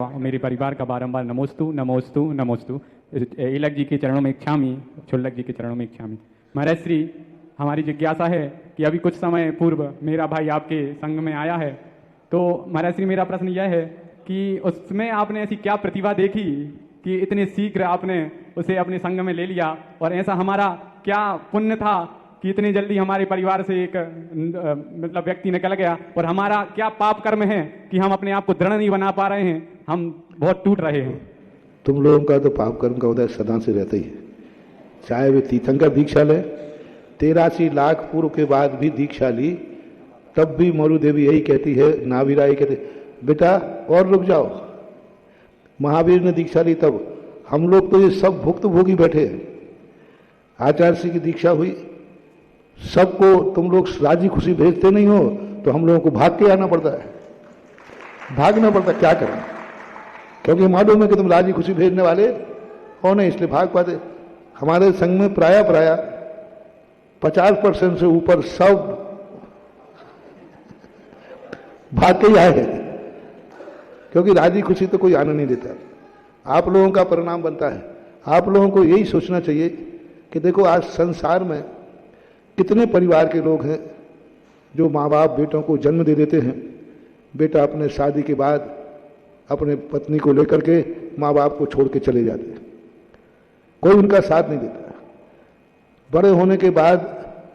मेरे परिवार का बारंबार नमोस्तु नमोस्तु नमोस्तु। इलक जी के चरणों में क्षामी, क्षुल्लक जी के चरणों में क्षामी। महाराज श्री, हमारी जिज्ञासा है कि अभी कुछ समय पूर्व मेरा भाई आपके संघ में आया है, तो महाराज श्री मेरा प्रश्न यह है कि उसमें आपने ऐसी क्या प्रतिभा देखी कि इतने शीघ्र आपने उसे अपने संघ में ले लिया, और ऐसा हमारा क्या पुण्य था कि इतनी जल्दी हमारे परिवार से एक मतलब व्यक्ति निकल गया, और हमारा क्या पाप कर्म है कि हम अपने आप को दृढ़ नहीं बना पा रहे हैं, हम बहुत टूट रहे हैं। तुम लोगों का तो पाप कर्म का उदय सदा से रहता ही है, चाहे वे तीर्थंकर दीक्षा ले, 83 लाख पूर्व के बाद भी दीक्षा ली, तब भी मरु देवी यही कहती है, नावीरा यही कहते, बेटा और रुक जाओ। महावीर ने दीक्षा ली तब, हम लोग तो ये सब भुक्त भोगी बैठे हैं। आचार्य श्री की दीक्षा हुई, सबको तुम लोग राजी खुशी भेजते नहीं हो, तो हम लोगों को भाग के आना पड़ता है, भागना पड़ता है। क्या करें, क्योंकि मालूम है कि तुम राजी खुशी भेजने वाले हो नहीं, इसलिए भाग पाते। हमारे संघ में प्राय 50% से ऊपर सब भाग के ही आए हैं, क्योंकि राजी खुशी तो कोई आने नहीं देता। आप लोगों का परिणाम बनता है। आप लोगों को यही सोचना चाहिए कि देखो आज संसार में कितने परिवार के लोग हैं जो माँ बाप बेटों को जन्म दे देते हैं, बेटा अपने शादी के बाद अपने पत्नी को लेकर के माँ बाप को छोड़ के चले जाते हैं, कोई उनका साथ नहीं देता। बड़े होने के बाद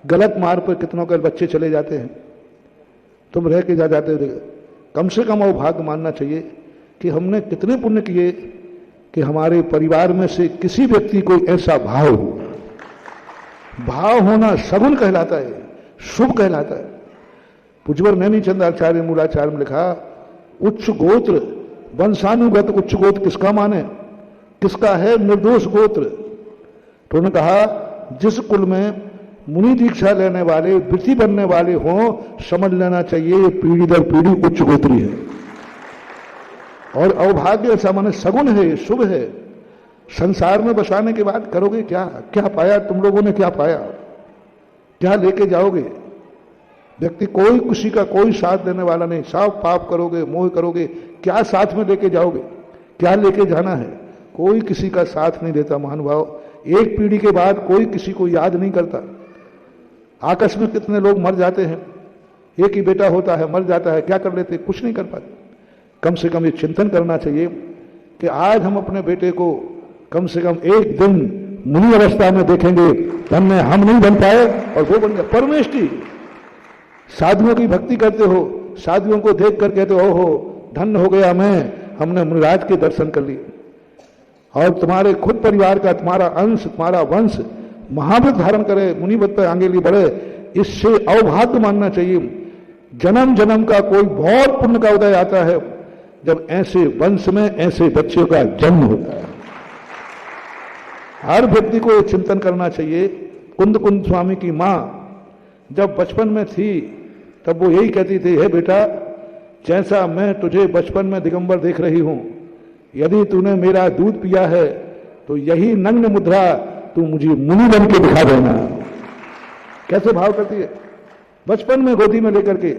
गलत मार्ग पर कितनों के बच्चे चले जाते हैं, तुम रह के जा जाते हो। कम से कम वो भाग्य मानना चाहिए कि हमने कितने पुण्य किए कि हमारे परिवार में से किसी व्यक्ति को ऐसा भाव हो। भाव होना सगुण कहलाता है, शुभ कहलाता है। पुजवर नैनीचंद आचार्य मूलाचार्य में लिखा, उच्च गोत्र वंशानुगत उच्च गोत्र किसका माने, किसका है निर्दोष गोत्र। तो उन्होंने कहा जिस कुल में मुनि दीक्षा लेने वाले वृत्ति बनने वाले हों, समझ लेना चाहिए ये पीढ़ी दर पीढ़ी उच्च गोत्री है। और अवभाग्य ऐसा माने सगुण है, शुभ है। संसार में बसाने के बाद करोगे क्या, क्या पाया तुम लोगों ने, क्या पाया, क्या लेके जाओगे। व्यक्ति कोई किसी का कोई साथ देने वाला नहीं, सब पाप करोगे, मोह करोगे, क्या साथ में लेके जाओगे, क्या लेके जाना है। कोई किसी का साथ नहीं देता महानुभाव। एक पीढ़ी के बाद कोई किसी को याद नहीं करता। आकस्मिक कितने लोग मर जाते हैं, एक ही बेटा होता है मर जाता है, क्या कर लेते, कुछ नहीं कर पाते। कम से कम ये चिंतन करना चाहिए कि आज हम अपने बेटे को कम से कम एक दिन मुनि अवस्था में देखेंगे, धन्य हम नहीं बन पाए और वो बन गया परमेष्टि। साधुओं की भक्ति करते हो, साधुओं को देख कर कहते हो ओहो धन्य हो गया मैं, हमने मुनिराज के दर्शन कर लिए। और तुम्हारे खुद परिवार का, तुम्हारा अंश, तुम्हारा वंश महाव्रत धारण करे, मुनिवत पर आगे लिए बढ़े, इससे अवभाग्य मानना चाहिए। जन्म जन्म का कोई बहुत पुण्य का उदय आता है जब ऐसे वंश में ऐसे बच्चों का जन्म होता है। हर व्यक्ति को चिंतन करना चाहिए। कुंद कुंद स्वामी की मां जब बचपन में थी तब वो यही कहती थी, हे बेटा जैसा मैं तुझे बचपन में दिगंबर देख रही हूं, यदि तूने मेरा दूध पिया है तो यही नग्न मुद्रा तू मुझे मुनि बन के दिखा देना। कैसे भाव करती है बचपन में गोदी में लेकर के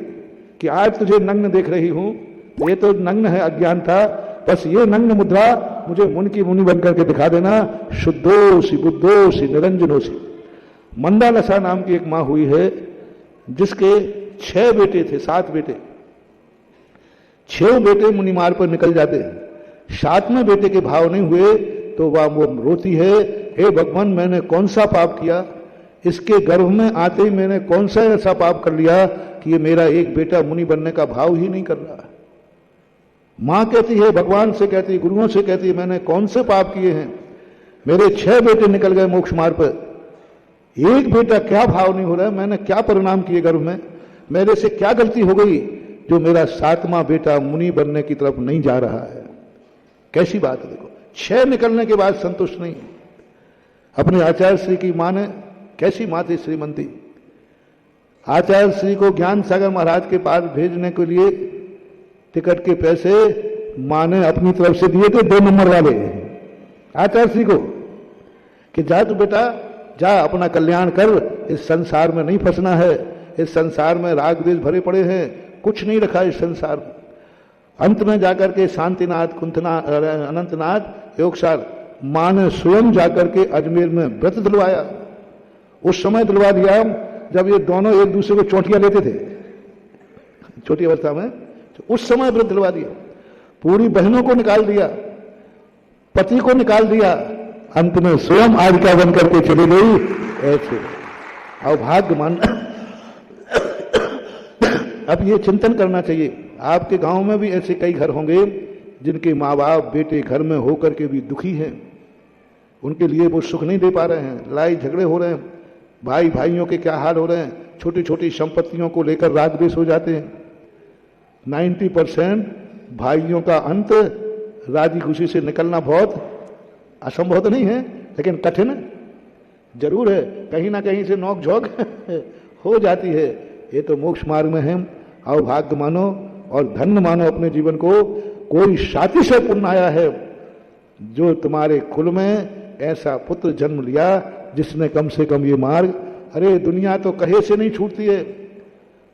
कि आज तुझे नग्न देख रही हूं, ये तो नग्न है, अज्ञान था, बस ये नग्न मुद्रा मुझे मुनि की मुनि बन करके दिखा देना। शुद्धोसी बुद्धोसी निरंजनोसी। मंदालसा नाम की एक मां हुई है जिसके 6 बेटे थे, 7 बेटे, 6 बेटे मुनि मार्ग पर निकल जाते हैं। 7वें बेटे के भाव नहीं हुए तो वह वो रोती है, हे भगवान मैंने कौन सा पाप किया, इसके गर्भ में आते ही मैंने कौन सा ऐसा पाप कर लिया कि ये मेरा एक बेटा मुनि बनने का भाव ही नहीं कर रहा। मां कहती है, भगवान से कहती है, गुरुओं से कहती है, मैंने कौन से पाप किए हैं, मेरे 6 बेटे निकल गए मोक्ष मार्ग पर, एक बेटा क्या भाव नहीं हो रहा है, मैंने क्या परिणाम किए गर्भ में, मेरे से क्या गलती हो गई जो मेरा 7वां बेटा मुनि बनने की तरफ नहीं जा रहा है। कैसी बात है, देखो 6 निकलने के बाद संतुष्ट नहीं। अपने आचार्य श्री की मां ने, कैसी मां थी श्रीमंती, आचार्य श्री को ज्ञान सागर महाराज के पास भेजने के लिए टिकट के पैसे मां ने अपनी तरफ से दिए थे, 2 नंबर वाले आचार्य श्री को, कि जा तू बेटा जा अपना कल्याण कर, इस संसार में नहीं फंसना है, इस संसार में राग द्वेष भरे पड़े हैं, कुछ नहीं रखा इस संसार में। अंत में जाकर के शांतिनाथ, कुंथनाथ, अनंतनाथ, योगसार मां ने स्वयं जाकर के अजमेर में व्रत दिलवाया। उस समय दिलवा दिया जब ये दोनों एक दूसरे को चोटियां लेते थे, छोटी अवस्था में, तो उस समय व्रत दिलवा दिया। पूरी बहनों को निकाल दिया, पति को निकाल दिया, अंत में स्वयं आदिका बन करके चली गई। ऐसे अभाग्य मान। अब ये चिंतन करना चाहिए। आपके गांव में भी ऐसे कई घर होंगे जिनके माँ बाप बेटे घर में होकर के भी दुखी हैं, उनके लिए वो सुख नहीं दे पा रहे हैं, लड़ाई झगड़े हो रहे हैं, भाई भाइयों के क्या हाल हो रहे हैं, छोटी छोटी संपत्तियों को लेकर राग द्वेष हो जाते हैं। 90% भाइयों का अंत राजी खुशी से निकलना बहुत असंभव तो नहीं है, लेकिन कठिन जरूर है, कहीं ना कहीं से नोक झोंक हो जाती है। ये तो मोक्ष मार्ग में है। अभाग्य मानो और धन्य मानो अपने जीवन को। कोई शादी से पुण्य आया है जो तुम्हारे कुल में ऐसा पुत्र जन्म लिया जिसने कम से कम ये मार्ग, अरे दुनिया तो कहे से नहीं छूटती है,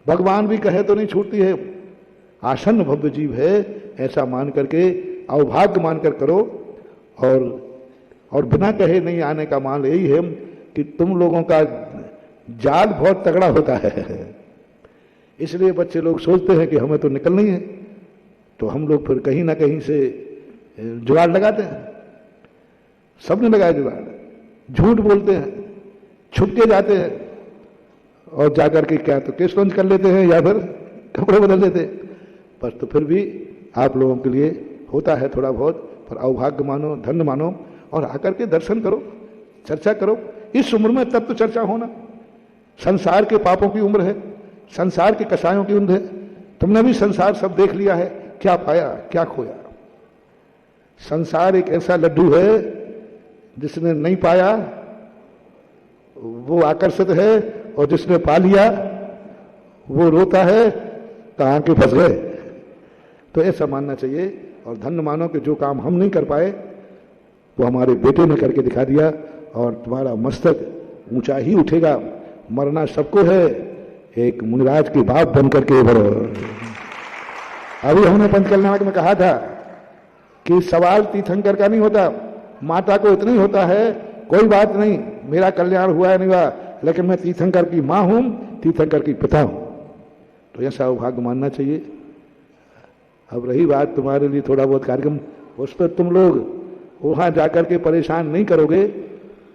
भगवान भी कहे तो नहीं छूटती है, आसन्न भव्य जीव है, ऐसा मान करके अभाग्य मानकर करो। और बिना कहे नहीं आने का मान यही है कि तुम लोगों का जाल बहुत तगड़ा होता है, इसलिए बच्चे लोग सोचते हैं कि हमें तो निकलना ही है, तो हम लोग फिर कहीं ना कहीं से जुगाड़ लगाते हैं। सबने लगाया जुगाड़, झूठ बोलते हैं, छुप के जाते हैं और जाकर के क्या तो केस लॉन्च कर लेते हैं या फिर कपड़े बदल लेते हैं। बस तो फिर भी आप लोगों के लिए होता है थोड़ा बहुत, पर अभाग्य मानो, धन्य मानो और आकर के दर्शन करो, चर्चा करो। इस उम्र में तब तो चर्चा होना। संसार के पापों की उम्र है, संसार के कसायों की उम्र है। तुमने भी संसार सब देख लिया है, क्या पाया क्या खोया। संसार एक ऐसा लड्डू है जिसने नहीं पाया वो आकर्षित है, और जिसने पा लिया वो रोता है कहां के फंस गए। तो ऐसा मानना चाहिए और धन्य मानो कि जो काम हम नहीं कर पाए वो हमारे बेटे ने करके दिखा दिया, और तुम्हारा मस्तक ऊंचा ही उठेगा। मरना सबको है, एक मुनिराज के बाप बनकर के भरो। अभी हमने पंचकल्याणक में कहा था कि सवाल तीर्थंकर का नहीं होता, माता को इतना ही होता है, कोई बात नहीं मेरा कल्याण हुआ है नहीं हुआ, लेकिन मैं तीर्थंकर की मां हूं, तीर्थंकर की पिता हूं। तो ऐसा अभाग्य मानना चाहिए। अब रही बात तुम्हारे लिए थोड़ा बहुत कार्यक्रम, उस पर तुम लोग वहां जाकर के परेशान नहीं करोगे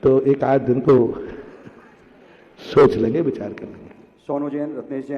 तो एक आध दिन को सोच लेंगे, विचार कर लेंगे। सोनू जैन, रत्नेश जैन।